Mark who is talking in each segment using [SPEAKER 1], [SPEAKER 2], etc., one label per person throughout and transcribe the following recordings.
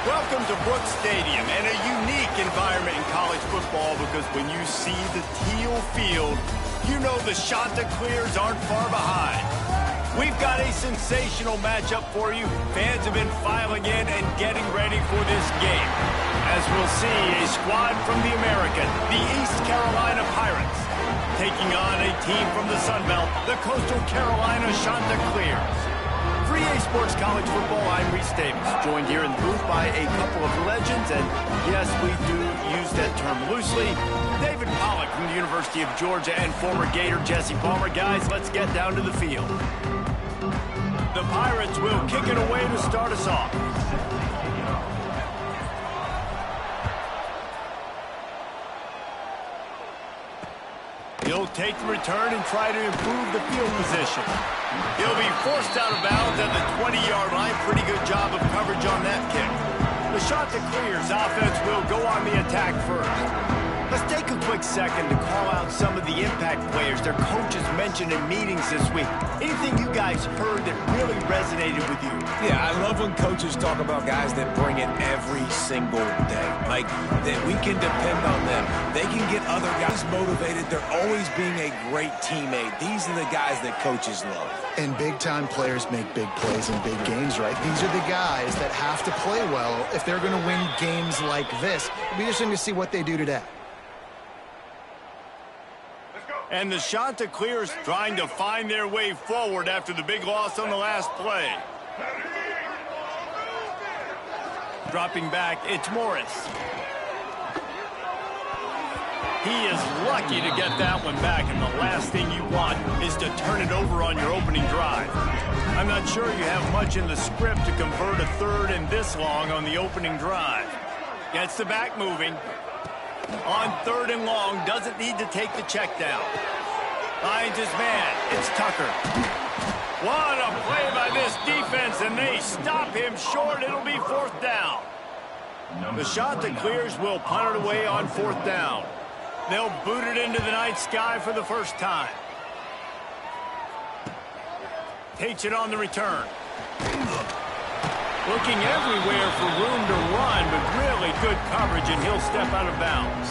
[SPEAKER 1] Welcome to Brooks Stadium, and a unique environment in college football because when you see the teal field, you know the Chanticleers aren't far behind. We've got a sensational matchup for you. Fans have been filing in and getting ready for this game. As we'll see, a squad from the American, the East Carolina Pirates, taking on a team from the Sun Belt, the Coastal Carolina Chanticleers. For EA Sports College Football, I'm Reese Davis, joined here in the booth by a couple of legends, and yes, we do use that term loosely. David Pollack from the University of Georgia and former Gator Jesse Palmer. Guys, let's get down to the field. The Pirates will kick it away to start us off. He'll take the return and try to improve the field position. He'll be forced out of bounds at the 20-yard line. Pretty good job of coverage on that kick. The Chanticleers offense will go on the attack first. Let's take a quick second to call out some of the impact players their coaches mentioned in meetings this week. Anything you guys heard that really resonated with you?
[SPEAKER 2] Yeah, I love when coaches talk about guys that bring it every single day. Like, that we can depend on them. They can get other guys motivated. They're always being a great teammate. These are the guys that coaches love.
[SPEAKER 3] And big-time players make big plays in big games, right? These are the guys that have to play well if they're going to win games like this. It'll be interesting to see what they do today.
[SPEAKER 1] And the Chanticleers trying to find their way forward after the big loss on the last play. Dropping back, it's Morris. He is lucky to get that one back, and the last thing you want is to turn it over on your opening drive. I'm not sure you have much in the script to convert a third and this long on the opening drive. Gets the back moving. On third and long, doesn't need to take the check down. Finds his man. It's Tucker. What a play by this defense, and they stop him short. It'll be fourth down. The Chanticleers will punt it away on fourth down. They'll boot it into the night sky for the first time. Takes it on the return. Looking everywhere for room to run, but really good coverage, and he'll step out of bounds.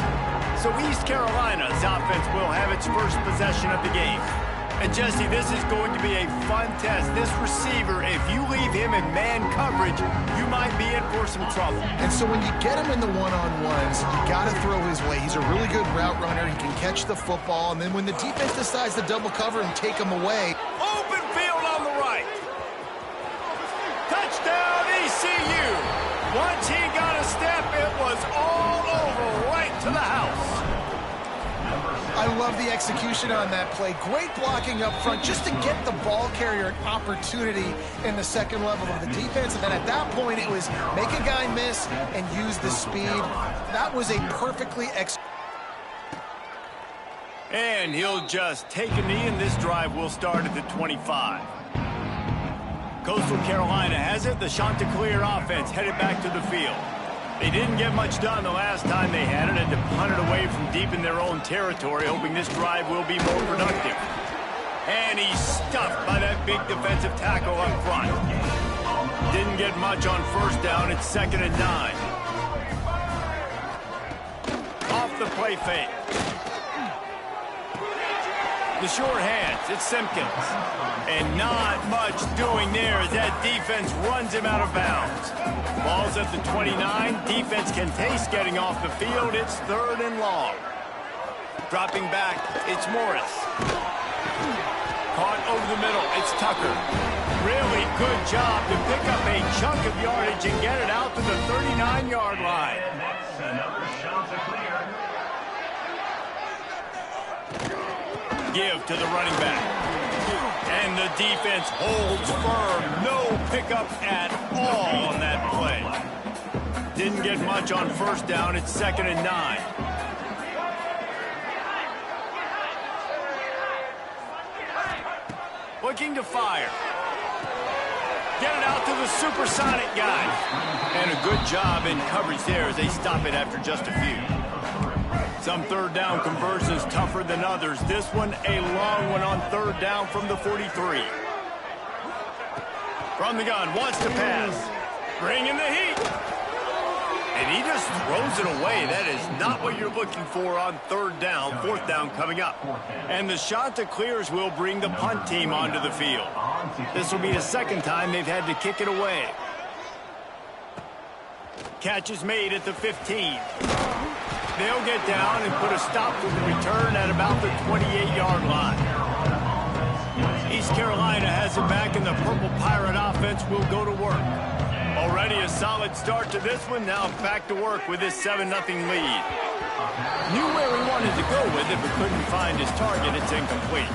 [SPEAKER 1] So East Carolina's offense will have its first possession of the game. And Jesse, this is going to be a fun test. This receiver, if you leave him in man coverage, you might be in for some trouble.
[SPEAKER 3] And so when you get him in the one-on-ones, you got to throw his way. He's a really good route runner. He can catch the football. And then when the defense decides to double cover and take him away.
[SPEAKER 1] Open field on the right. Touchdown, ECU. Once he got a step, it was all over, right to the house.
[SPEAKER 3] I love the execution on that play. Great blocking up front just to get the ball carrier an opportunity in the second level of the defense. And then at that point, it was make a guy miss and use the speed. That was a perfectly
[SPEAKER 1] And he'll just take a knee, and this drive will start at the 25. Coastal Carolina has it. The Chanticleer offense headed back to the field. They didn't get much done the last time they had it, and to punt it away from deep in their own territory, hoping this drive will be more productive. And he's stuffed by that big defensive tackle up front. Didn't get much on first down. It's 2nd and 9. Off the play fake. The short hands, it's Simpkins. And not much doing there as that defense runs him out of bounds. Ball's at the 29. Defense can taste getting off the field. It's 3rd and long. Dropping back, it's Morris. Caught over the middle, it's Tucker. Really good job to pick up a chunk of yardage and get it out to the 39-yard line.
[SPEAKER 4] That's another Chanticleer.
[SPEAKER 1] Give to the running back. And the defense holds firm. No pickup at all on that play. Didn't get much on first down. It's 2nd and 9. Looking to fire. Get it out to the supersonic guy. And a good job in coverage there as they stop it after just a few. Some third down conversions tougher than others. This one, a long one on third down from the 43. From the gun, wants to pass. Bringing the heat. And he just throws it away. That is not what you're looking for on third down, fourth down coming up. And the Chanticleers will bring the punt team onto the field. This will be the second time they've had to kick it away. Catch is made at the 15. They'll get down and put a stop to the return at about the 28-yard line. East Carolina has it back, and the Purple Pirate offense will go to work. Already a solid start to this one. Now back to work with this 7-0 lead. Knew where he wanted to go with it, but couldn't find his target. It's incomplete.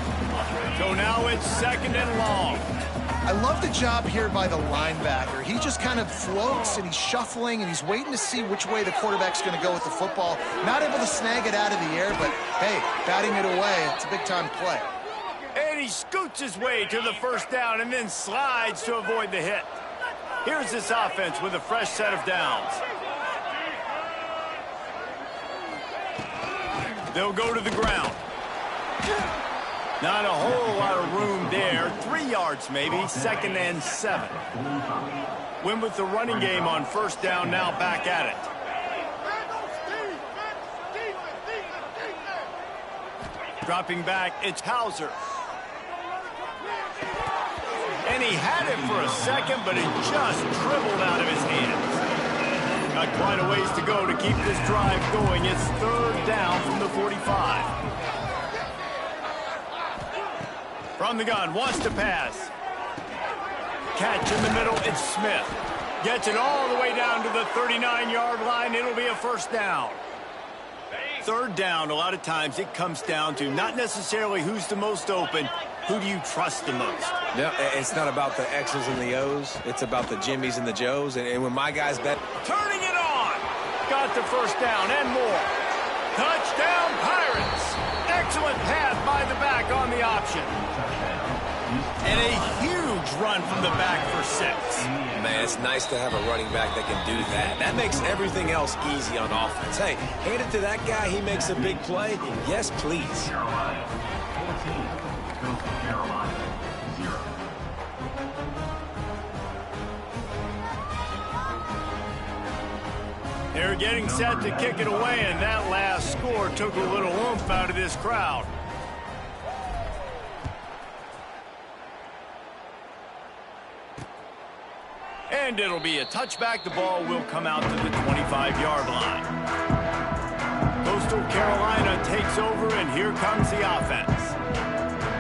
[SPEAKER 1] So now it's second and long.
[SPEAKER 3] I love the job here by the linebacker. He just kind of floats, and he's shuffling, and he's waiting to see which way the quarterback's going to go with the football. Not able to snag it out of the air, but, hey, batting it away, it's a big-time play.
[SPEAKER 1] And he scoots his way to the first down and then slides to avoid the hit. Here's this offense with a fresh set of downs. They'll go to the ground. Not a whole lot of room there. 3 yards maybe, second and 7. Win with the running game on first down, now back at it. Dropping back, it's Hauser. And he had it for a second, but it just dribbled out of his hands. Got quite a ways to go to keep this drive going. It's third down from the 45. From the gun, wants to pass. Catch in the middle, it's Smith. Gets it all the way down to the 39-yard line. It'll be a first down. Third down, a lot of times it comes down to not necessarily who's the most open, who do you trust the most?
[SPEAKER 2] No, it's not about the X's and the O's. It's about the Jimmys and the Joes. And when my guys bet...
[SPEAKER 1] Turning it on! Got the first down and more. Touchdown, Pirates! Excellent pass by the back on the option. And a huge run from the back for 6.
[SPEAKER 2] Man, it's nice to have a running back that can do that. That makes everything else easy on offense. Hey, hand it to that guy. He makes a big play. Yes, please.
[SPEAKER 1] They're getting set to kick it away, and that last score took a little oomph out of this crowd. And it'll be a touchback. The ball will come out to the 25-yard line. Coastal Carolina takes over, and here comes the offense.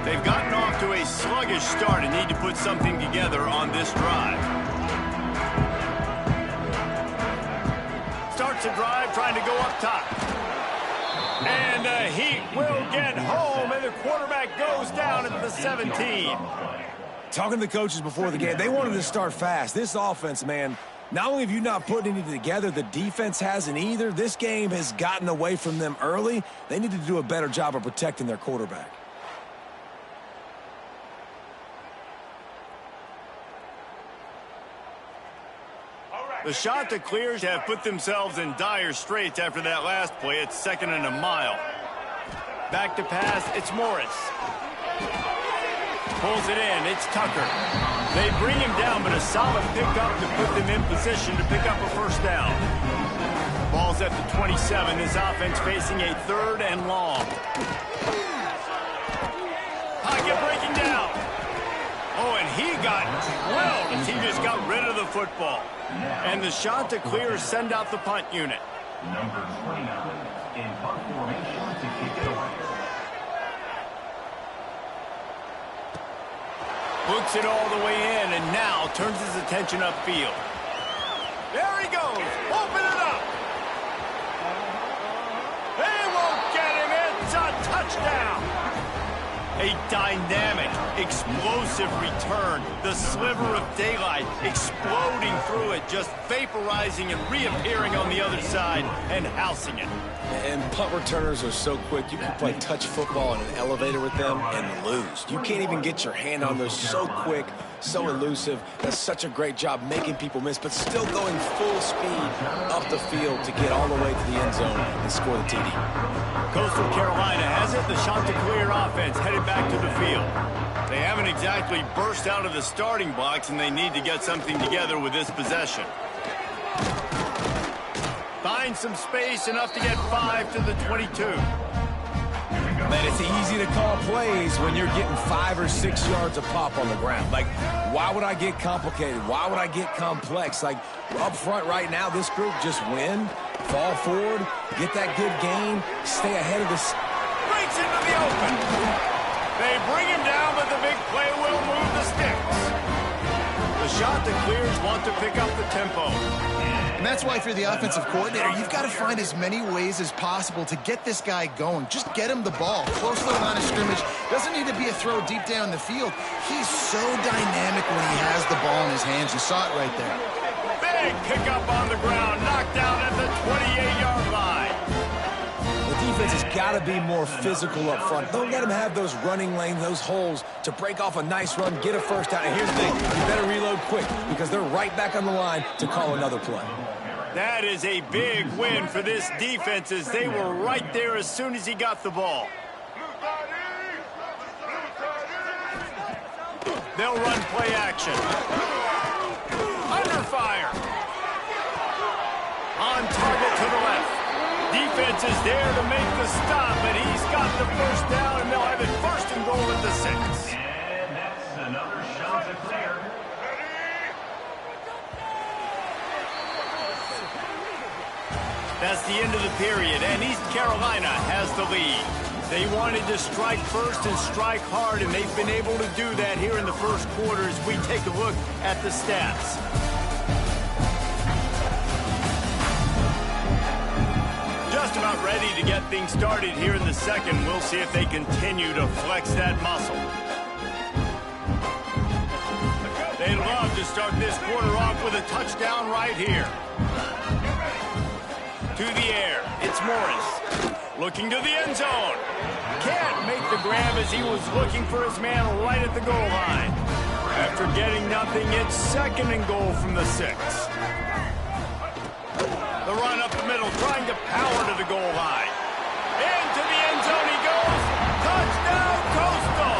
[SPEAKER 1] They've gotten off to a sluggish start and need to put something together on this drive. Starts a drive trying to go up top. And the Heat will get home, and the quarterback goes down at the 17.
[SPEAKER 2] Talking to the coaches before the game, they wanted to start fast. This offense, man, not only have you not put anything together, the defense hasn't either. This game has gotten away from them early. They need to do a better job of protecting their quarterback.
[SPEAKER 1] The Chanticleers have put themselves in dire straits after that last play. It's second and a mile. Back to pass, it's Morris. Pulls it in, it's Tucker. They bring him down, but a solid pickup to put them in position to pick up a first down. Ball's at the 27. This offense facing a third and long. Pocket breaking down. Oh, and he got drilled as he just got rid of the football. And the Chanticleers send out the punt unit.
[SPEAKER 4] Number 29 in punt formation to kick it away.
[SPEAKER 1] Books it all the way in, and now turns his attention upfield. There he goes. Open it up. They won't get him. It's a touchdown. A dynamic, explosive return. The sliver of daylight exploding through it, just vaporizing and reappearing on the other side and housing it.
[SPEAKER 2] And punt returners are so quick. You can play touch football in an elevator with them and lose. You can't even get your hand on those. So quick, so elusive. Does such a great job making people miss, but still going full speed up the field to get all the way to the end zone and score the TD.
[SPEAKER 1] Coastal Carolina has it. The Chanticleer offense headed back to the field. They haven't exactly burst out of the starting blocks, and they need to get something together with this possession. find some space, enough to get 5 to the 22.
[SPEAKER 2] Man, it's easy to call plays when you're getting 5 or 6 yards of pop on the ground. Like, why would I get complicated? Why would I get complex? Like, up front right now, this group just win, fall forward, get that good gain, stay ahead of the...
[SPEAKER 1] Breaks into the open. They bring him down, but the big play will move the sticks. The shot that clears want to pick up the tempo.
[SPEAKER 3] And that's why if you're the offensive coordinator, you've got to find as many ways as possible to get this guy going. Just get him the ball. Close to the line of scrimmage. Doesn't need to be a throw deep down the field. He's so dynamic when he has the ball in his hands. You saw it right there.
[SPEAKER 1] Big pickup on the ground. Knocked down at the 28-yard line.
[SPEAKER 2] The defense has got to be more physical up front. Don't let them have those running lanes, those holes to break off a nice run, get a first down. And here's the thing, you better reload quick because they're right back on the line to call another play.
[SPEAKER 1] That is a big win for this defense as they were right there as soon as he got the ball. They'll run play action. Under fire. On target to the left. Defense is there to make the stop, and he's got the first down, and they'll have it first and goal at the 6.
[SPEAKER 4] And that's another shot to clear.
[SPEAKER 1] That's the end of the period, and East Carolina has the lead. They wanted to strike first and strike hard, and they've been able to do that here in the first quarter as we take a look at the stats. Just about ready to get things started here in the second. We'll see if they continue to flex that muscle. They'd love to start this quarter off with a touchdown right here. To the air, it's Morris. Looking to the end zone. Can't make the grab as he was looking for his man right at the goal line. After getting nothing, it's second and goal from the 6. The run up the middle, trying to power to the goal line. Into the end zone he goes. Touchdown, Coastal!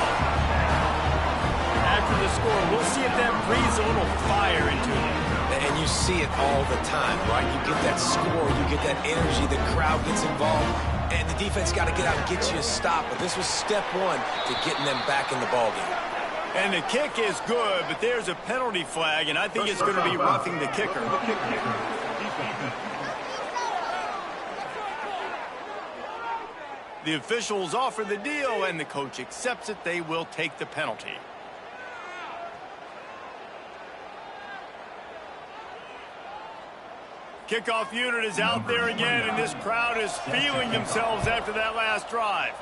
[SPEAKER 1] After the score, we'll see if that breathes a little fire into him.
[SPEAKER 2] And you see it all the time, right? You get that score, you get that energy, the crowd gets involved, and the defense got to get out and get you a stop. But this was step one to getting them back in the ballgame.
[SPEAKER 1] And the kick is good, but there's a penalty flag, and I think it's going to be roughing the kicker. The officials offer the deal, and the coach accepts it. They will take the penalty. Kickoff unit is out there again, and this crowd is feeling themselves after that last drive.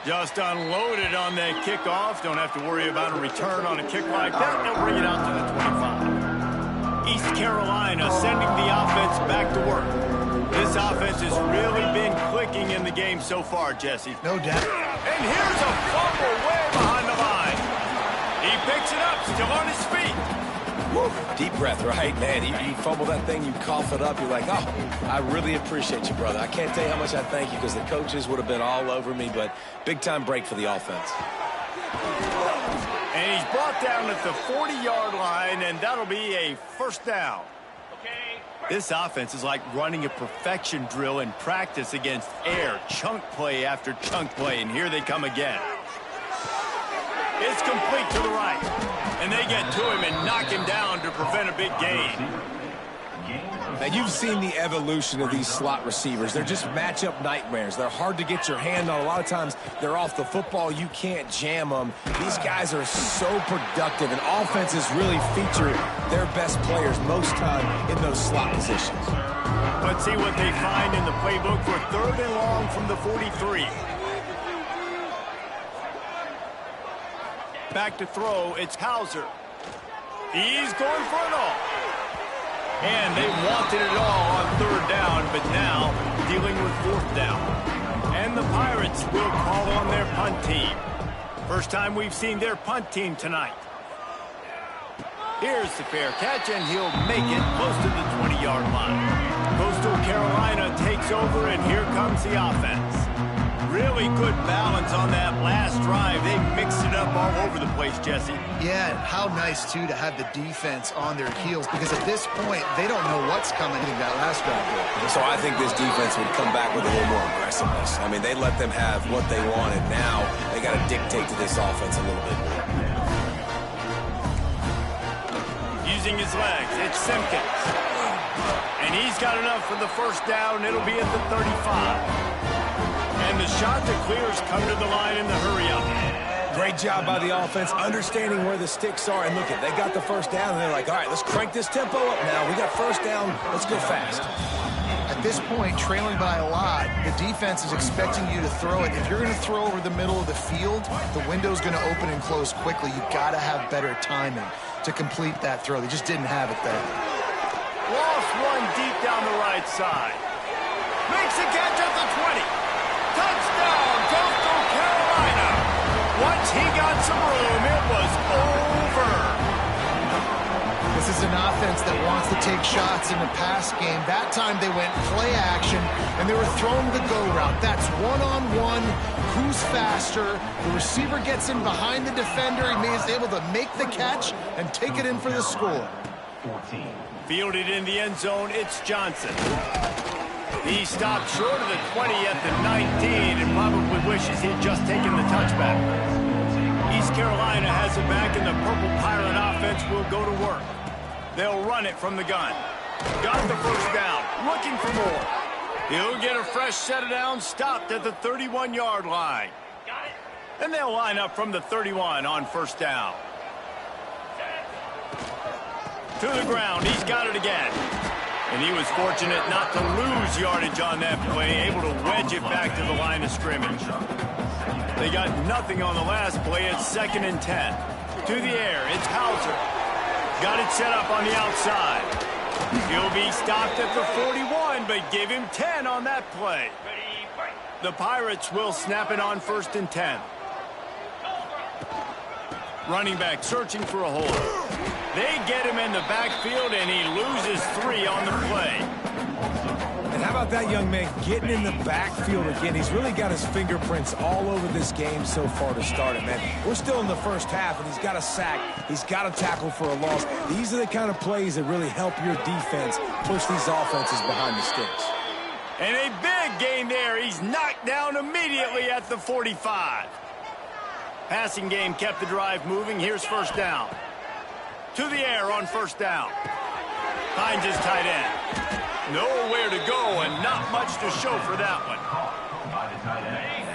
[SPEAKER 1] Just unloaded on that kickoff. Don't have to worry about a return on a kick like that. They'll bring it out to the 25. East Carolina sending the offense back to work. This offense has really been clicking in the game so far, Jesse.
[SPEAKER 3] No doubt.
[SPEAKER 1] And here's a fumble way behind the line. He picks it up, still on his feet.
[SPEAKER 2] Woo. Deep breath, right, man? You fumble that thing, you cough it up, you're like, oh, I really appreciate you, brother. I can't tell you how much I thank you because the coaches would have been all over me, but big-time break for the offense.
[SPEAKER 1] And he's brought down at the 40-yard line, and that'll be a first down. This offense is like running a perfection drill in practice against air, chunk play after chunk play, and here they come again. It's complete to the right, and they get to him and knock him down to prevent a big gain.
[SPEAKER 2] Now, you've seen the evolution of these slot receivers. They're just matchup nightmares. They're hard to get your hand on. A lot of times, they're off the football. You can't jam them. These guys are so productive, and offenses really feature their best players most time in those slot positions.
[SPEAKER 1] Let's see what they find in the playbook for third and long from the 43. Back to throw, it's Hauser. He's going for it all. And they wanted it all on third down, but now dealing with fourth down. And the Pirates will call on their punt team. First time we've seen their punt team tonight. Here's the fair catch, and he'll make it close to the 20-yard line. Coastal Carolina takes over, and here comes the offense. Really good balance on that last drive. They mixed it up up all over the place, Jesse.
[SPEAKER 3] Yeah, and how nice, too, to have the defense on their heels, because at this point, they don't know what's coming in that last drive.
[SPEAKER 2] So I think this defense would come back with a little more aggressiveness. I mean, they let them have what they wanted. Now they got to dictate to this offense a little bit more.
[SPEAKER 1] Using his legs, it's Simpkins. And he's got enough for the first down. It'll be at the 35. And the shot to clears come to the line in the hurry-up.
[SPEAKER 2] Great job by the offense, understanding where the sticks are. And look, they got the first down, and they're like, all right, let's crank this tempo up now. We got first down. Let's go fast.
[SPEAKER 3] At this point, trailing by a lot, the defense is expecting you to throw it. If you're going to throw over the middle of the field, the window's going to open and close quickly. You've got to have better timing to complete that throw. They just didn't have it there.
[SPEAKER 1] Lost one deep down the right side. Makes a catch at the 20. Touchdown, goes to Carolina. Once he got some room, it was over.
[SPEAKER 3] This is an offense that wants to take shots in the pass game. That time they went play action, and they were throwing the go route. That's one-on-one. Who's faster? The receiver gets in behind the defender. He is able to make the catch and take it in for the score.
[SPEAKER 4] 14.
[SPEAKER 1] Fielded in the end zone, it's Johnson. He stopped short of the 20 at the 19 and probably wishes he'd just taken the touchback. East Carolina has it back, and the Purple Pirate offense will go to work. They'll run it from the gun. Got the first down, looking for more. He'll get a fresh set of downs, stopped at the 31-yard line. And they'll line up from the 31 on first down. To the ground, he's got it again. And he was fortunate not to lose yardage on that play, able to wedge it back to the line of scrimmage. They got nothing on the last play. It's 2nd and 10. To the air, it's Hauser. Got it set up on the outside. He'll be stopped at the 41, but give him 10 on that play. The Pirates will snap it on 1st and 10. Running back searching for a hole. They get him in the backfield, and he loses 3 on the play.
[SPEAKER 2] And how about that young man getting in the backfield again? He's really got his fingerprints all over this game so far to start it, man. We're still in the first half, and he's got a sack. He's got a tackle for a loss. These are the kind of plays that really help your defense push these offenses behind the sticks.
[SPEAKER 1] And a big gain there. He's knocked down immediately at the 45. Passing game kept the drive moving. Here's first down. To the air on first down. Finds his tight end. Nowhere to go and not much to show for that one.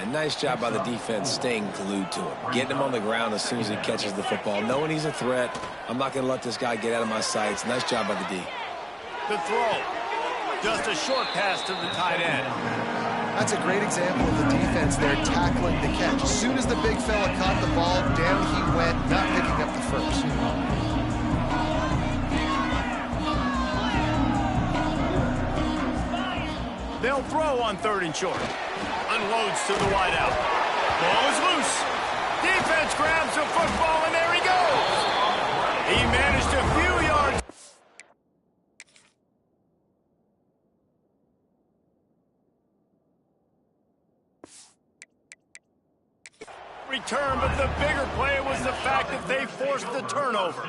[SPEAKER 2] And nice job by the defense staying glued to him. Getting him on the ground as soon as he catches the football. Knowing he's a threat. I'm not going to let this guy get out of my sights. Nice job by the D.
[SPEAKER 1] The throw. Just a short pass to the tight end.
[SPEAKER 3] That's a great example of the defense there tackling the catch. As soon as the big fella caught the ball, down he went, not picking up the first.
[SPEAKER 1] They'll throw on 3rd and short. Unloads to the wideout. Ball is loose. Defense grabs the football, and there he goes. He managed a few yards. Return, but the bigger play was the fact that they forced the turnover.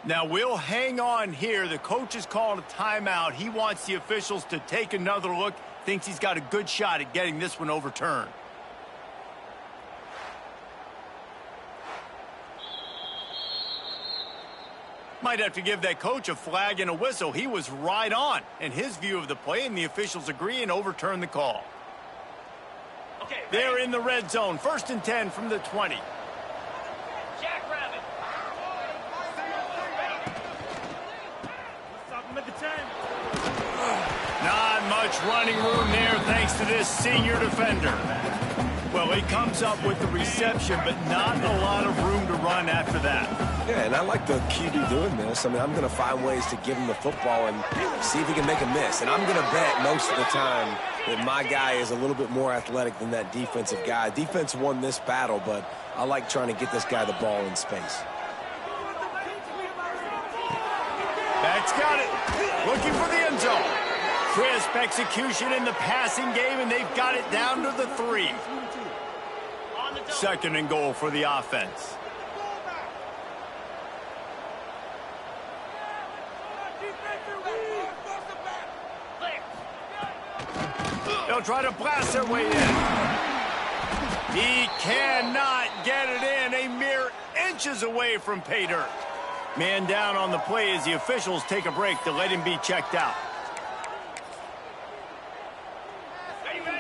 [SPEAKER 1] Now, we'll hang on here. The coach has called a timeout. He wants the officials to take another look. Thinks he's got a good shot at getting this one overturned. Might have to give that coach a flag and a whistle. He was right on in his view of the play, and the officials agree and overturn the call. They're in the red zone. 1st and 10 from the 20.
[SPEAKER 5] Jackrabbit.
[SPEAKER 1] Not much running room there thanks to this senior defender. Well, he comes up with the reception, but not a lot of room to run after that.
[SPEAKER 2] Yeah, and I like the QB doing this. I mean, I'm going to find ways to give him the football and see if he can make a miss. And I'm going to bet most of the time that my guy is a little bit more athletic than that defensive guy. Defense won this battle, but I like trying to get this guy the ball in space.
[SPEAKER 1] Back's got it. Looking for the end zone. Crisp execution in the passing game, and they've got it down to the 3.
[SPEAKER 5] On the
[SPEAKER 1] Second and goal for the offense. They'll try to blast their way in. He cannot get it in. A mere inches away from pay dirt. Man down on the play as the officials take a break to let him be checked out.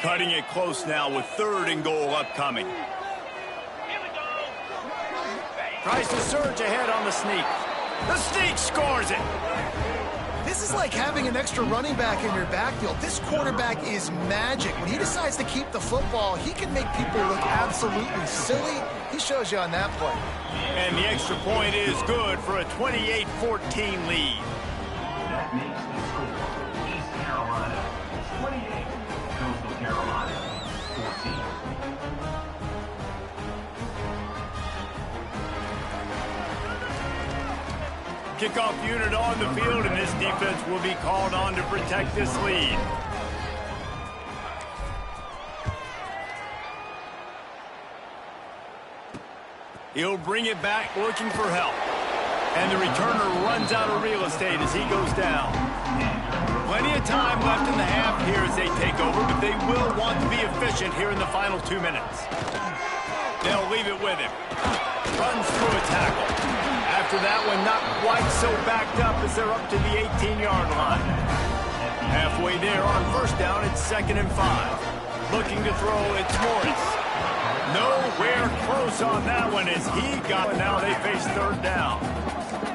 [SPEAKER 1] Cutting it close now with third and goal upcoming. Tries to surge ahead on the sneak. The sneak scores it.
[SPEAKER 3] This is like having an extra running back in your backfield. This quarterback is magic. When he decides to keep the football, he can make people look absolutely silly. He shows you on that play.
[SPEAKER 1] And the extra point is good for a 28-14 lead.
[SPEAKER 4] That makes the score East Carolina 28, Coastal Carolina 14.
[SPEAKER 1] Kickoff unit on the field, and this defense will be called on to protect this lead. He'll bring it back looking for help. And the returner runs out of real estate as he goes down. Plenty of time left in the half here as they take over, but they will want to be efficient here in the final 2 minutes. They'll leave it with him. Runs through a tackle. After that one, not quite so backed up as they're up to the 18-yard line. Halfway there on first down, it's 2nd and 5. Looking to throw, it's Morris. Nowhere close on that one as he got it. Now they face third down.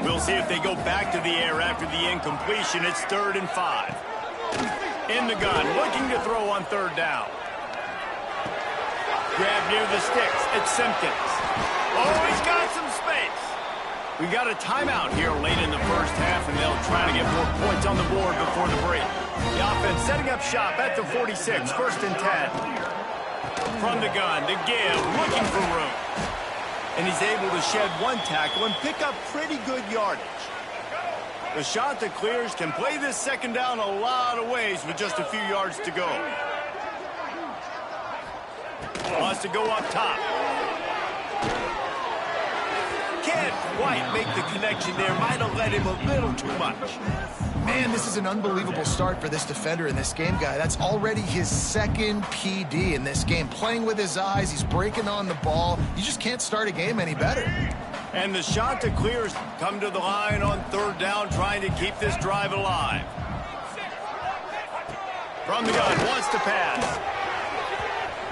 [SPEAKER 1] We'll see if they go back to the air after the incompletion. It's 3rd and 5. In the gun, looking to throw on third down. Grab near the sticks. It's Simpkins. Oh, he's got some space. We got a timeout here late in the first half, and they'll try to get more points on the board before the break. The offense setting up shop at the 46, 1st and 10. From the gun, to give, looking for room. And he's able to shed one tackle and pick up pretty good yardage. The shot that clears can play this second down a lot of ways with just a few yards to go. Wants to go up top. Can't quite make the connection there. Might have let him a little too much.
[SPEAKER 3] Man, this is an unbelievable start for this defender in this game, guy. That's already his 2nd PD in this game. Playing with his eyes, he's breaking on the ball. You just can't start a game any better.
[SPEAKER 1] And the shot that clears come to the line on third down, trying to keep this drive alive. From the gun, wants to pass.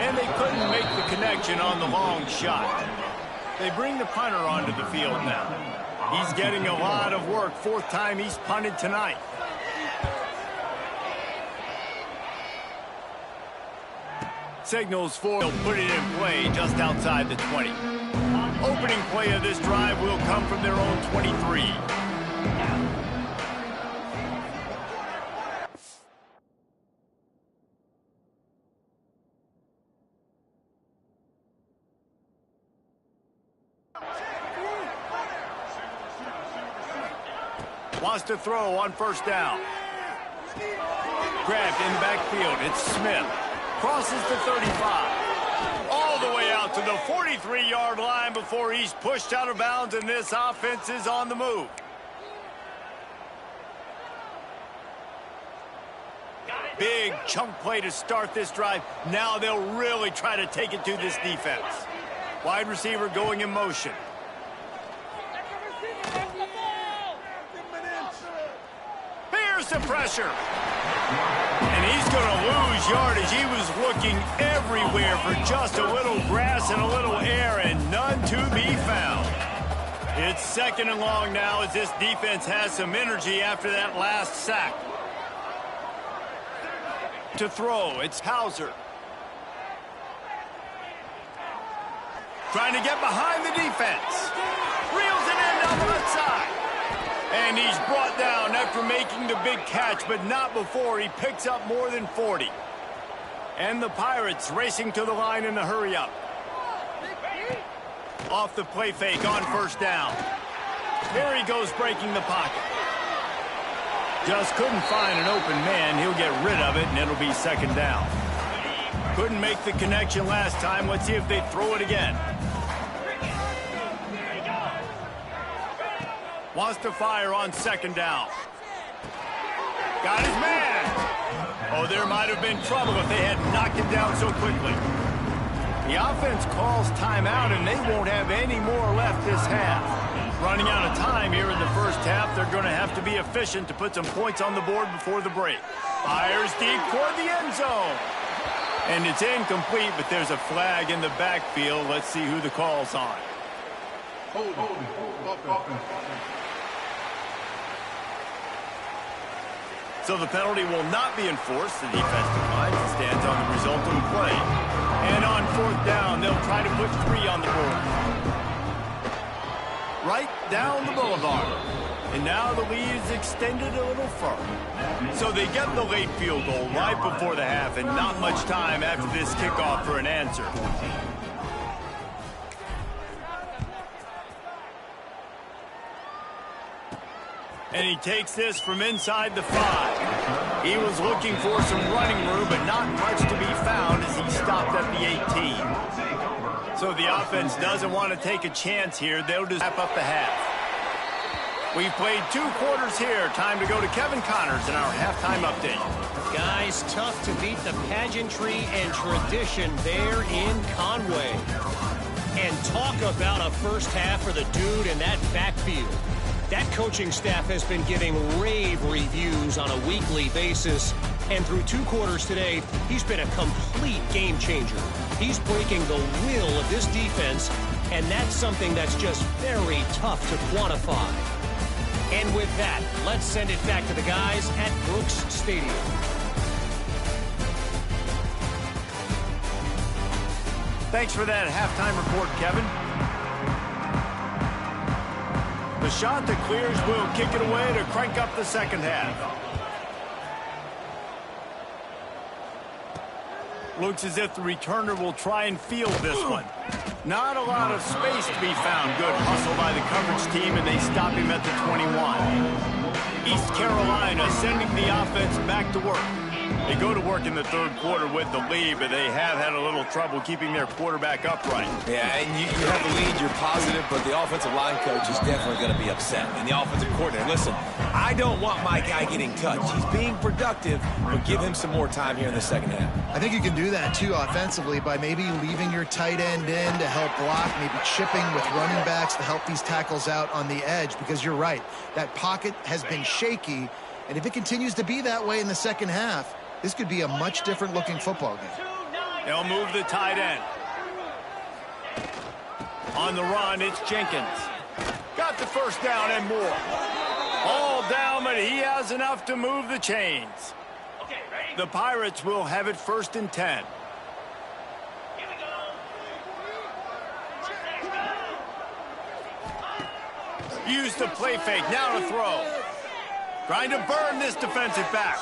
[SPEAKER 1] And they couldn't make the connection on the long shot. They bring the punter onto the field now. He's getting a lot of work. 4th time he's punted tonight. Signals for he'll put it in play just outside the 20. Opening play of this drive will come from their own 23. Wants to throw on first down. Grabbed in the backfield. It's Smith. Crosses the 35. All the way out to the 43-yard line before he's pushed out of bounds, and this offense is on the move. Big chunk play to start this drive. Now they'll really try to take it to this defense. Wide receiver going in motion. The pressure. And he's going to lose yardage. He was looking everywhere for just a little grass and a little air, and none to be found. It's 2nd and long now as this defense has some energy after that last sack. To throw, it's Hauser. Trying to get behind the defense. Reels it in down the left side. And he's brought down after making the big catch, but not before he picks up more than 40. And the Pirates racing to the line in the hurry-up. Off the play fake on first down. Here he goes breaking the pocket. Just couldn't find an open man. He'll get rid of it, and it'll be 2nd down. Couldn't make the connection last time. Let's see if they throw it again. Wants to fire on second down. Got his man. Oh, there might have been trouble if they had knocked him down so quickly. The offense calls timeout, and they won't have any more left this half. Running out of time here in the first half, they're going to have to be efficient to put some points on the board before the break. Fires deep toward the end zone. And it's incomplete, but there's a flag in the backfield. Let's see who the call's on. So the penalty will not be enforced. The defense declines and stands on the result of the play. And on fourth down, they'll try to put 3 on the board. Right down the boulevard. And now the lead is extended a little further. So they get the late field goal right before the half, and not much time after this kickoff for an answer. And he takes this from inside the 5. He was looking for some running room, but not much to be found as he stopped at the 18. So the offense doesn't want to take a chance here. They'll just wrap up the half. We've played 2 quarters here. Time to go to Kevin Connors in our halftime update.
[SPEAKER 5] Guys, tough to beat the pageantry and tradition there in Conway. And talk about a first half for the dude in that backfield. That coaching staff has been giving rave reviews on a weekly basis. And through 2 quarters today, he's been a complete game changer. He's breaking the will of this defense, and that's something that's just very tough to quantify. And with that, let's send it back to the guys at Brooks Stadium.
[SPEAKER 1] Thanks for that halftime report, Kevin. The shot that clears will kick it away to crank up the second half. Looks as if the returner will try and field this one. Not a lot of space to be found. Good hustle by the coverage team, and they stop him at the 21. East Carolina sending the offense back to work. They go to work in the third quarter with the lead, but they have had a little trouble keeping their quarterback upright.
[SPEAKER 2] Yeah, and you have the lead, you're positive, but the offensive line coach is definitely going to be upset. And the offensive coordinator, listen, I don't want my guy getting touched. He's being productive, but give him some more time here in the second half.
[SPEAKER 3] I think you can do that, too, offensively, by maybe leaving your tight end in to help block, maybe chipping with running backs to help these tackles out on the edge, because you're right. That pocket has been shaky, and if it continues to be that way in the second half, this could be a much different looking football game.
[SPEAKER 1] They'll move the tight end. On the run, it's Jenkins. Got the first down and more. All down, but he has enough to move the chains. The Pirates will have it 1st and 10. Use the play fake, now to throw. Trying to burn this defensive back.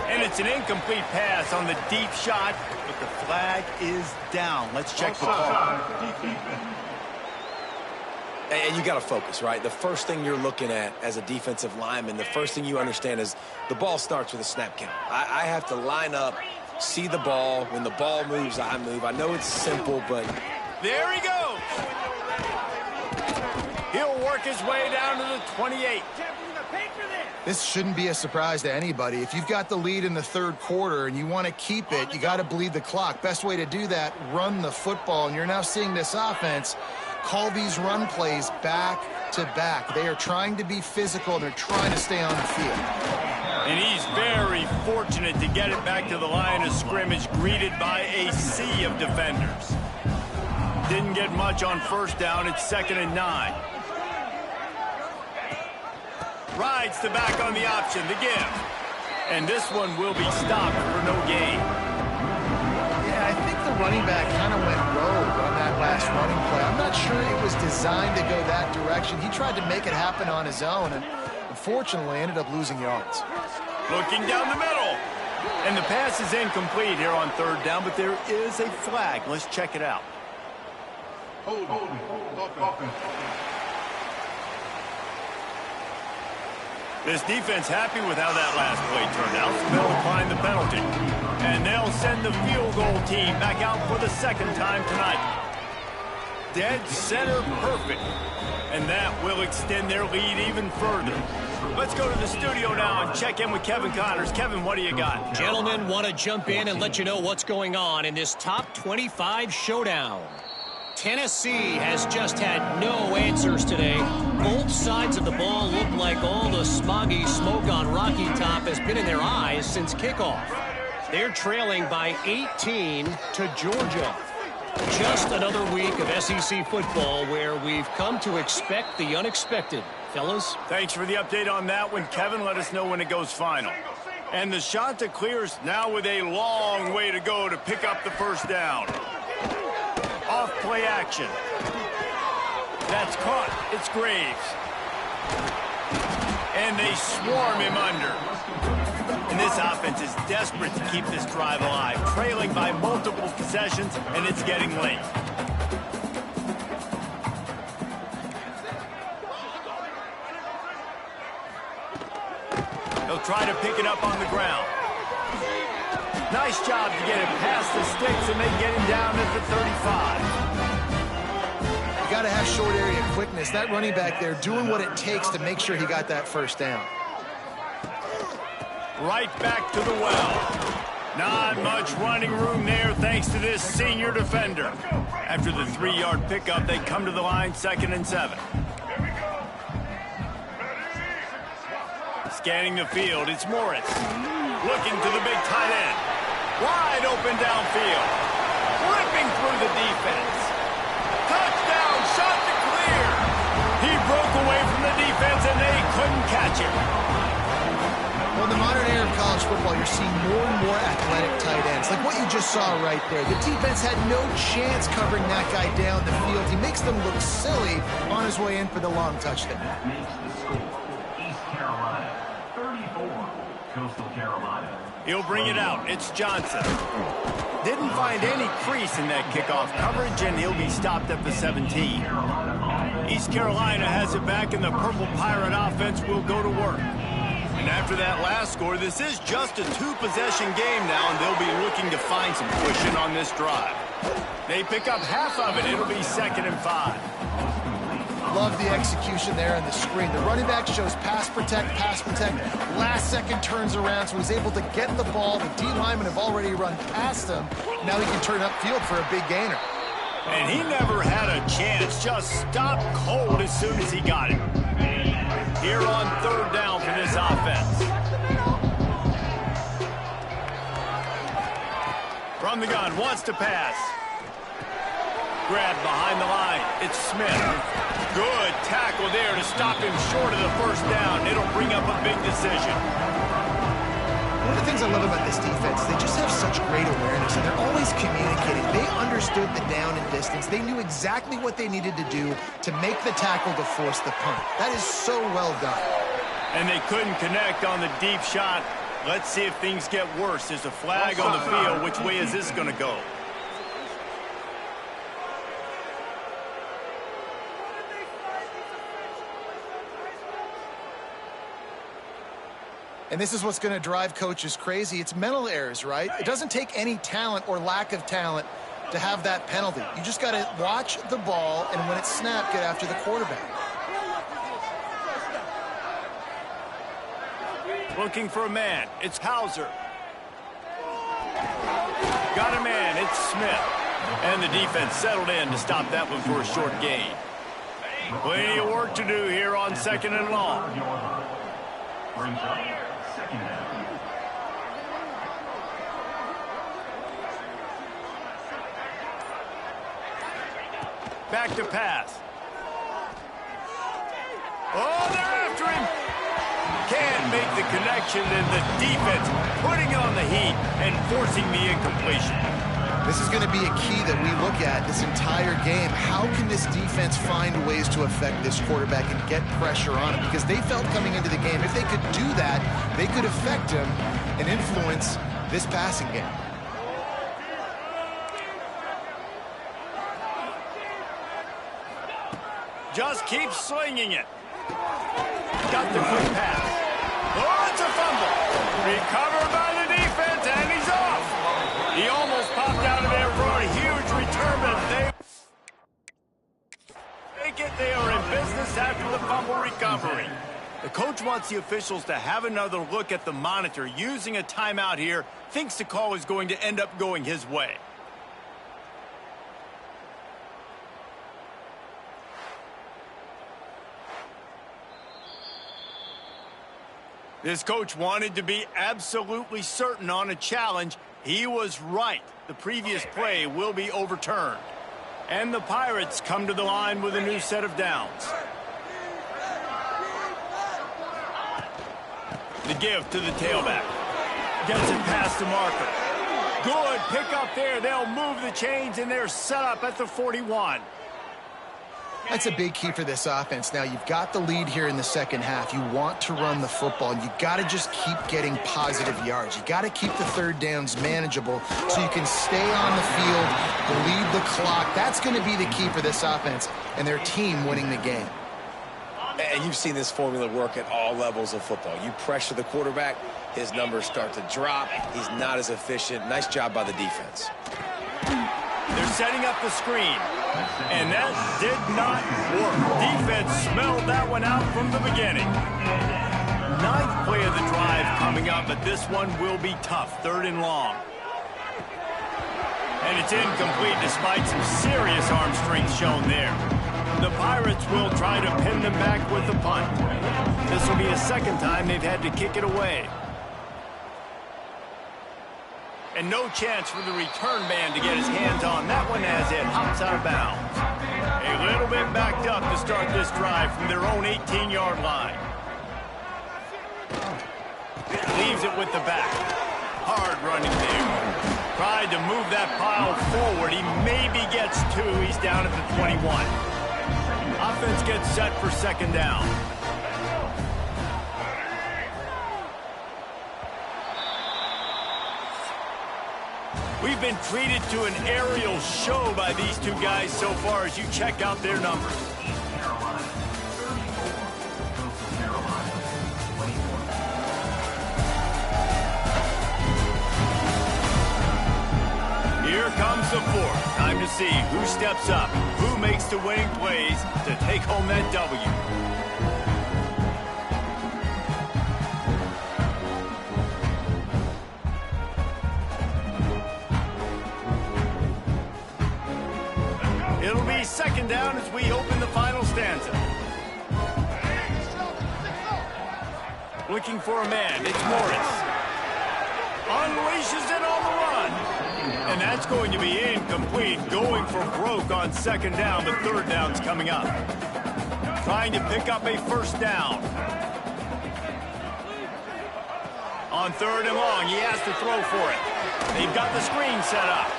[SPEAKER 1] And it's an incomplete pass on the deep shot, but the flag is down. Let's check the call.
[SPEAKER 2] And you got to focus, right? The first thing you're looking at as a defensive lineman, the first thing you understand is the ball starts with a snap count. I have to line up, see the ball. When the ball moves, I move. I know it's simple, but...
[SPEAKER 1] There he goes. He'll work his way down to the 28.
[SPEAKER 3] This shouldn't be a surprise to anybody. If you've got the lead in the third quarter and you want to keep it, you got to bleed the clock. Best way to do that, run the football. And you're now seeing this offense call these run plays back to back. They are trying to be physical. They're trying to stay on the field.
[SPEAKER 1] And he's very fortunate to get it back to the line of scrimmage, greeted by a sea of defenders. Didn't get much on first down. It's 2nd and 9. Rides the back on the option, the give. And this one will be stopped for no gain.
[SPEAKER 3] Yeah, I think the running back kind of went rogue on that last running play. I'm not sure it was designed to go that direction. He tried to make it happen on his own and unfortunately ended up losing yards.
[SPEAKER 1] Looking down the middle. And the pass is incomplete here on 3rd down, but there is a flag. Let's check it out. This defense happy with how that last play turned out, so they'll decline the penalty. And they'll send the field goal team back out for the second time tonight. Dead center perfect. And that will extend their lead even further. Let's go to the studio now and check in with Kevin Connors. Kevin, what do you got?
[SPEAKER 5] Gentlemen, want to jump in and let you know what's going on in this top 25 showdown. Tennessee has just had no answers today. Both sides of the ball look like all the smoggy smoke on Rocky Top has been in their eyes since kickoff. They're trailing by 18 to Georgia. Just another week of SEC football where we've come to expect the unexpected. Fellas?
[SPEAKER 1] Thanks for the update on that one, Kevin. Let us know when it goes final. And the Chanticleers now with a long way to go to pick up the first down. Off play action. That's caught. It's Graves. And they swarm him under. And this offense is desperate to keep this drive alive, trailing by multiple possessions, and it's getting late. They'll try to pick it up on the ground. Nice job to get him past the sticks, and they get him down at the 35.
[SPEAKER 3] You got to have short area quickness. That running back there doing what it takes to make sure he got that first down.
[SPEAKER 1] Right back to the well. Not much running room there thanks to this senior defender. After the 3-yard pickup, they come to the line 2nd and 7. Scanning the field, it's Morris. Looking to the big tight end. Wide open downfield. Ripping through the defense. Touchdown, shot to clear. He broke away from the defense and they couldn't catch him.
[SPEAKER 3] Well, in the modern era of college football, you're seeing more and more athletic tight ends, like what you just saw right there. The defense had no chance covering that guy down the field. He makes them look silly on his way in for the long touchdown.
[SPEAKER 4] That makes the score East Carolina 34, Coastal Carolina.
[SPEAKER 1] He'll bring it out. It's Johnson. Didn't find any crease in that kickoff coverage, and he'll be stopped at the 17. East Carolina has it back, and the Purple Pirate offense will go to work. And after that last score, this is just a 2-possession game now, and they'll be looking to find some cushion on this drive. They pick up half of it. It'll be 2nd and 5.
[SPEAKER 3] Love the execution there on the screen. The running back shows pass protect. Last second turns around, so he's able to get the ball. The D linemen have already run past him. Now he can turn upfield for a big gainer.
[SPEAKER 1] And he never had a chance. Just stopped cold as soon as he got it. Here on 3rd down for this offense. From the gun, wants to pass. Grabbed behind the line. It's Smith. Good tackle there to stop him short of the first down. It'll bring up a big decision.
[SPEAKER 3] One of the things I love about this defense, they just have such great awareness, and they're always communicating. They understood the down and distance. They knew exactly what they needed to do to make the tackle to force the punt. That is so well done.
[SPEAKER 1] And they couldn't connect on the deep shot. Let's see if things get worse. There's a flag on the field. Which way is this going to go?
[SPEAKER 3] And this is what's going to drive coaches crazy. It's mental errors, right? It doesn't take any talent or lack of talent to have that penalty. You just got to watch the ball, and when it's snapped, get after the quarterback.
[SPEAKER 1] Looking for a man. It's Hauser. Got a man. It's Smith. And the defense settled in to stop that one for a short gain. Plenty of work to do here on 2nd and long.
[SPEAKER 4] Brings up 2nd down.
[SPEAKER 1] Back to pass. Oh, they're after him. Can't make the connection, and the defense putting on the heat and forcing the incompletion.
[SPEAKER 3] This is going to be a key that we look at this entire game. How can this defense find ways to affect this quarterback and get pressure on him? Because they felt coming into the game, if they could do that, they could affect him and influence this passing game.
[SPEAKER 1] Just keep slinging it. Got the quick pass. Recovered by the defense, and he's off. He almost popped out of there for a huge return, but they make it. They are in business after the fumble recovery. The coach wants the officials to have another look at the monitor. Using a timeout here, thinks the call is going to end up going his way. This coach wanted to be absolutely certain on a challenge. He was right. The previous play will be overturned. And the Pirates come to the line with a new set of downs. The give to the tailback. Gets it past the marker. Good pick up there. They'll move the chains, and they're set up at the 41.
[SPEAKER 3] That's a big key for this offense. Now, you've got the lead here in the second half. You want to run the football, and you got to just keep getting positive yards. You got to keep the third downs manageable so you can stay on the field, bleed the clock. That's going to be the key for this offense and their team winning the game.
[SPEAKER 2] And you've seen this formula work at all levels of football. You pressure the quarterback, his numbers start to drop. He's not as efficient. Nice job by the defense.
[SPEAKER 1] They're setting up the screen, and that did not work. Defense smelled that one out from the beginning. Ninth play of the drive coming up, but this one will be tough. 3rd and long. And it's incomplete despite some serious arm strength shown there. The Pirates will try to pin them back with the punt. This will be the second time they've had to kick it away. And no chance for the return man to get his hands on that one as it hops out of bounds. A little bit backed up to start this drive from their own 18-yard line. Leaves it with the back. Hard running there. Tried to move that pile forward. He maybe gets 2. He's down at the 21. Offense gets set for 2nd down. We've been treated to an aerial show by these two guys so far as you check out their numbers. Here comes the 4th. Time to see who steps up, who makes the winning plays to take home that W. It'll be 2nd down as we open the final stanza. Looking for a man. It's Morris. Unleashes it on the run. And that's going to be incomplete. Going for broke on 2nd down, but 3rd down's coming up. Trying to pick up a 1st down. On 3rd and long, he has to throw for it. They've got the screen set up.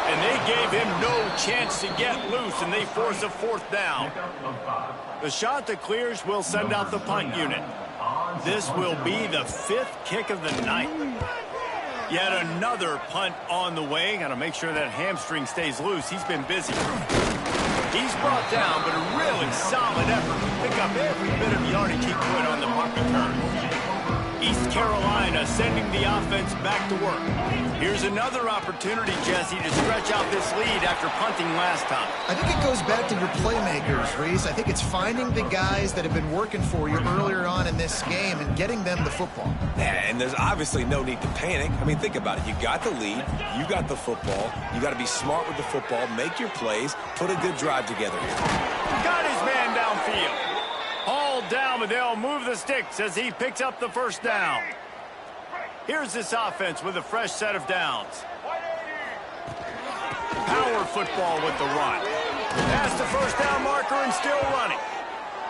[SPEAKER 1] And they gave him no chance to get loose, and they force a 4th down. The shot that clears will send out the punt unit. This will be the 5th kick of the night. Yet another punt on the way. Got to make sure that hamstring stays loose. He's been busy. He's brought down, but a really solid effort to pick up every bit of yardage he could on the punt return. East Carolina sending the offense back to work. Here's another opportunity, Jesse, to stretch out this lead after punting last time.
[SPEAKER 3] I think it goes back to your playmakers, Reese. I think it's finding the guys that have been working for you earlier on in this game and getting them the football.
[SPEAKER 2] Yeah, and there's obviously no need to panic. I mean, think about it. You got the lead. You got the football. You got to be smart with the football, make your plays, put a good drive together here.
[SPEAKER 1] Got his man downfield. Hauled down, but they'll move the sticks as he picks up the 1st down. Here's this offense with a fresh set of downs. Power football with the run. Past the 1st down marker and still running.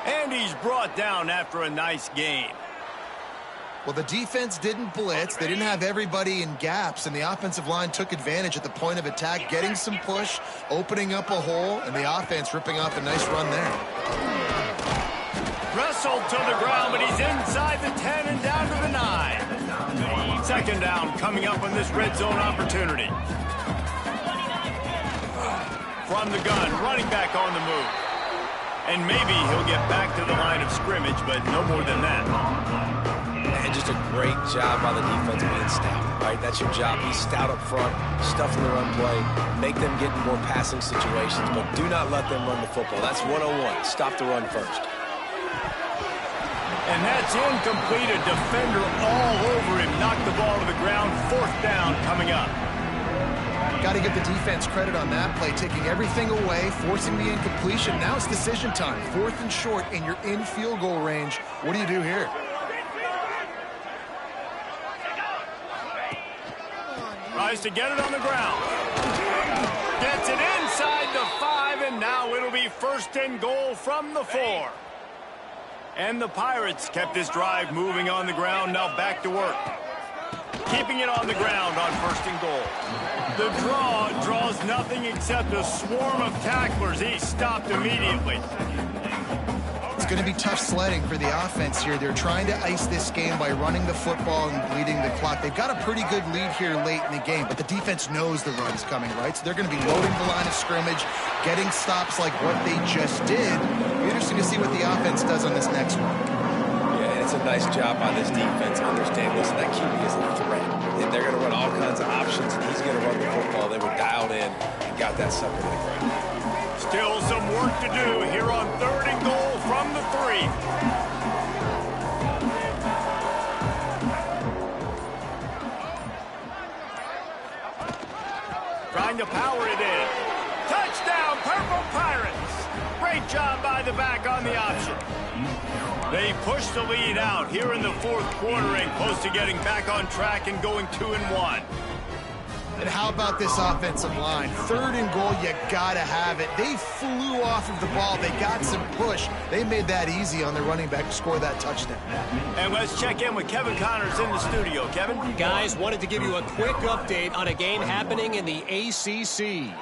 [SPEAKER 1] And he's brought down after a nice gain.
[SPEAKER 3] Well, the defense didn't blitz. They didn't have everybody in gaps, and the offensive line took advantage at the point of attack, getting some push, opening up a hole, and the offense ripping off a nice run there.
[SPEAKER 1] Wrestled to the ground, but he's inside the 10 and down to the 9. 2nd down coming up on this red zone opportunity. From the gun, running back on the move. And maybe he'll get back to the line of scrimmage, but no more than that.
[SPEAKER 2] And just a great job by the defense being stout, right? That's your job. Be stout up front, stuff in the run play, make them get in more passing situations, but do not let them run the football. That's 101. Stop the run first.
[SPEAKER 1] And that's incomplete. A defender all over him. Knocked the ball to the ground. 4th down coming up.
[SPEAKER 3] Got to give the defense credit on that play, taking everything away, forcing the incompletion. Now it's decision time. 4th and short, and you're in field goal range. What do you do here?
[SPEAKER 1] Tries to get it on the ground. Gets it inside the 5, and now it'll be 1st and goal from the 4. And the Pirates kept this drive moving on the ground. Now back to work. Keeping it on the ground on 1st and goal. The draw draws nothing except a swarm of tacklers. He stopped immediately.
[SPEAKER 3] It's going to be tough sledding for the offense here. They're trying to ice this game by running the football and bleeding the clock. They've got a pretty good lead here late in the game, but the defense knows the run's coming, right? So they're going to be loading the line of scrimmage, getting stops like what they just did. It'll be interesting to see what the offense does on this next one.
[SPEAKER 2] Yeah, it's a nice job by this defense. Understand, listen, that QB is a threat. And they're going to run all kinds of options, and he's going to run the football. They were dialed in and got that sucker to the ground.
[SPEAKER 1] Still some work to do here on 3rd and goal from the 3. Trying to power it in. Touchdown, Purple Pirates. Great job by the back on the option. They push the lead out here in the 4th quarter and close to getting back on track and going 2-1.
[SPEAKER 3] And how about this offensive line? 3rd and goal, you gotta have it. They flew off of the ball. They got some push. They made that easy on their running back to score that touchdown.
[SPEAKER 1] And let's check in with Kevin Connors in the studio. Kevin?
[SPEAKER 5] Guys, wanted to give you a quick update on a game happening in the ACC.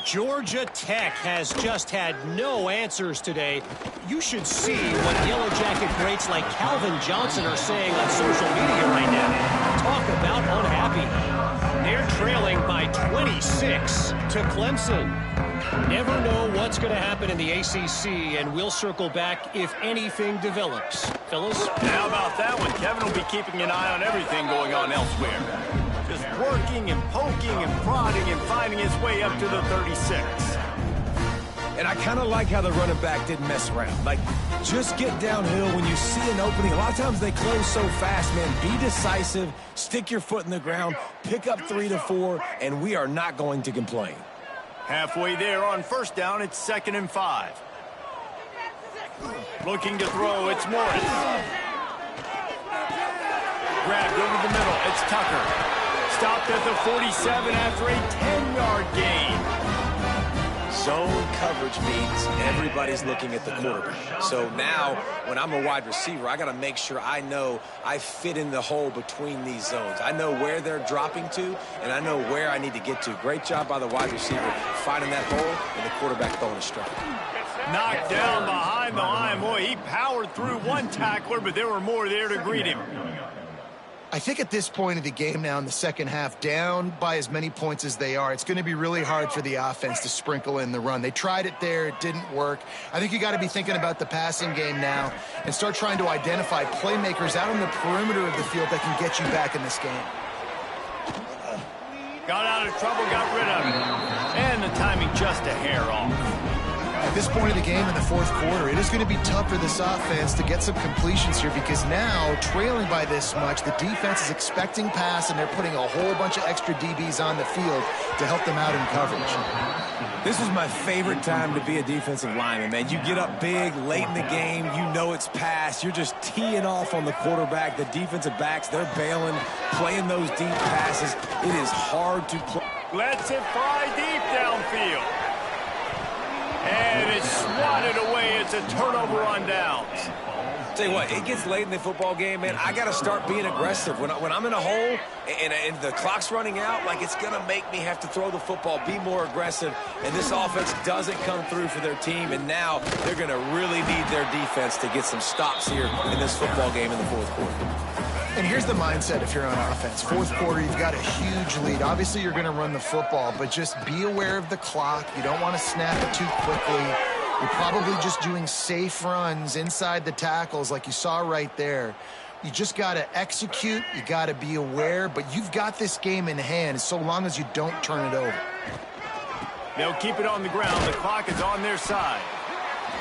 [SPEAKER 5] Georgia Tech has just had no answers today. You should see what Yellow Jacket greats like Calvin Johnson are saying on social media right now. Talk about unhappy. They're trailing by 26 to Clemson. Never know what's going to happen in the ACC, and we'll circle back if anything develops. Fellas?
[SPEAKER 1] How about that one? Kevin will be keeping an eye on everything going on elsewhere. Just working and poking and prodding and finding his way up to the 36.
[SPEAKER 2] And I kind of like how the running back didn't mess around. Like, just get downhill when you see an opening. A lot of times they close so fast, man. Be decisive, stick your foot in the ground, pick up 3 to 4, and we are not going to complain.
[SPEAKER 1] Halfway there on 1st down, it's 2nd and 5. Looking to throw, it's Morris. Grabbed over the middle, it's Tucker. Stopped at the 47 after a 10-yard gain.
[SPEAKER 2] Zone coverage means everybody's looking at the quarterback. So now, when I'm a wide receiver, I got to make sure I know I fit in the hole between these zones. I know where they're dropping to, and I know where I need to get to. Great job by the wide receiver finding that hole, and the quarterback throwing a strike.
[SPEAKER 1] Knocked down behind the line. Boy, he powered through one tackler, but there were more there to greet him.
[SPEAKER 3] I think at this point of the game now in the second half, down by as many points as they are, it's going to be really hard for the offense to sprinkle in the run. They tried it there. It didn't work. I think you got to be thinking about the passing game now and start trying to identify playmakers out on the perimeter of the field that can get you back in this game.
[SPEAKER 1] Got out of trouble, got rid of it. And the timing just a hair off.
[SPEAKER 3] At this point of the game in the 4th quarter, it is going to be tough for this offense to get some completions here because now, trailing by this much, the defense is expecting pass, and they're putting a whole bunch of extra DBs on the field to help them out in coverage.
[SPEAKER 2] This is my favorite time to be a defensive lineman, man. You get up big, late in the game, you know it's pass. You're just teeing off on the quarterback. The defensive backs, they're bailing, playing those deep passes. It is hard to play.
[SPEAKER 1] Lets it fly deep downfield. And it's swatted away. It's a turnover on downs.
[SPEAKER 2] Tell you what, it gets late in the football game, man. I got to start being aggressive. When I'm in a hole and the clock's running out, like, it's going to make me have to throw the football, be more aggressive. And this offense doesn't come through for their team. And now they're going to really need their defense to get some stops here in this football game in the 4th quarter.
[SPEAKER 3] And here's the mindset if you're on offense. 4th quarter, you've got a huge lead. Obviously, you're going to run the football, but just be aware of the clock. You don't want to snap it too quickly. You're probably just doing safe runs inside the tackles like you saw right there. You just got to execute. You got to be aware. But you've got this game in hand so long as you don't turn it over.
[SPEAKER 1] They'll keep it on the ground. The clock is on their side.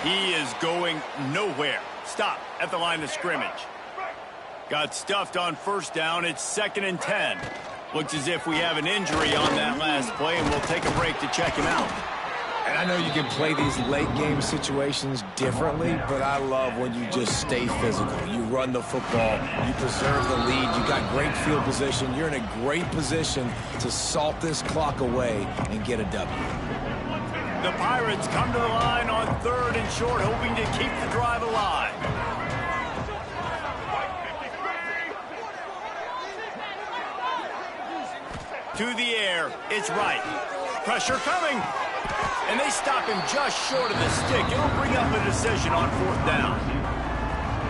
[SPEAKER 1] He is going nowhere. Stop at the line of scrimmage. Got stuffed on first down. It's 2nd and 10. Looks as if we have an injury on that last play, and we'll take a break to check him out.
[SPEAKER 2] And I know you can play these late-game situations differently, but I love when you just stay physical. You run the football. You preserve the lead. You got great field position. You're in a great position to salt this clock away and get a W.
[SPEAKER 1] The Pirates come to the line on 3rd and short, hoping to keep the drive alive. To the air. It's right. Pressure coming. And they stop him just short of the stick. It'll bring up a decision on 4th down.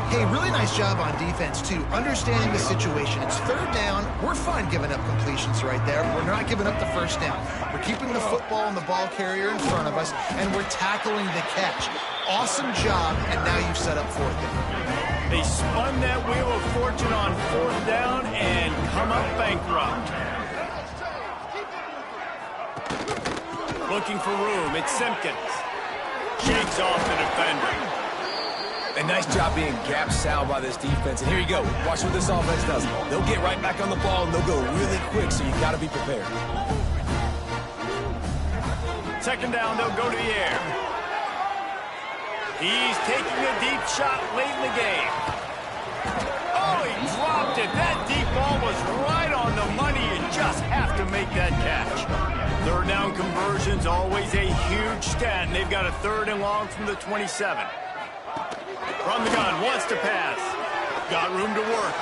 [SPEAKER 3] Hey, really nice job on defense, too. Understanding the situation. It's 3rd down. We're fine giving up completions right there. We're not giving up the first down. We're keeping the football and the ball carrier in front of us, and we're tackling the catch. Awesome job, and now you've set up 4th down.
[SPEAKER 1] They spun that wheel of fortune on 4th down and come up bankrupt. Looking for room. It's Simpkins. Shakes off the defender.
[SPEAKER 2] A nice job being gap sound by this defense. And here you go. Watch what this offense does. They'll get right back on the ball, and they'll go really quick, so you got to be prepared.
[SPEAKER 1] 2nd down, they'll go to the air. He's taking a deep shot late in the game. Oh, he dropped it. That deep ball was right on the money. You just have to make that catch. 3rd down conversion's always a huge stat, and they've got a 3rd and long from the 27. From the gun, wants to pass. Got room to work.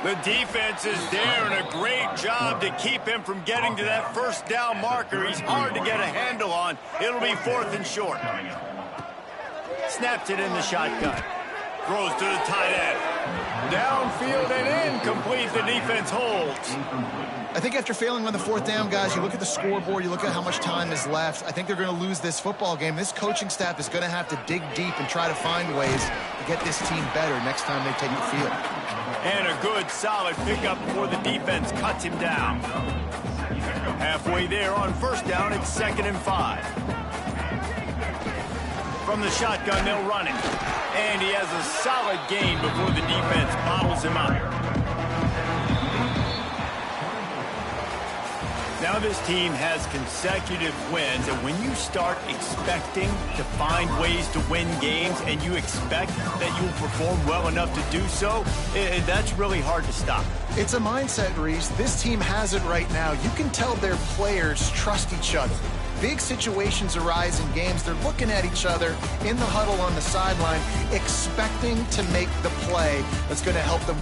[SPEAKER 1] The defense is there, and a great job to keep him from getting to that 1st down marker. He's hard to get a handle on. It'll be 4th and short. Snaps it in the shotgun. Throws to the tight end. Downfield and incomplete. The defense holds.
[SPEAKER 3] I think after failing on the 4th down, guys, you look at the scoreboard, you look at how much time is left. I think they're going to lose this football game. This coaching staff is going to have to dig deep and try to find ways to get this team better next time they take the field.
[SPEAKER 1] And a good, solid pickup before the defense cuts him down. Halfway there on 1st down, it's 2nd and 5. From the shotgun, they'll run it. And he has a solid gain before the defense bottles him up. Now this team has consecutive wins, and when you start expecting to find ways to win games and you expect that you'll perform well enough to do so, that's really hard to stop.
[SPEAKER 3] It's a mindset, Reese. This team has it right now. You can tell their players trust each other. Big situations arise in games. They're looking at each other in the huddle on the sideline, expecting to make the play that's going to help them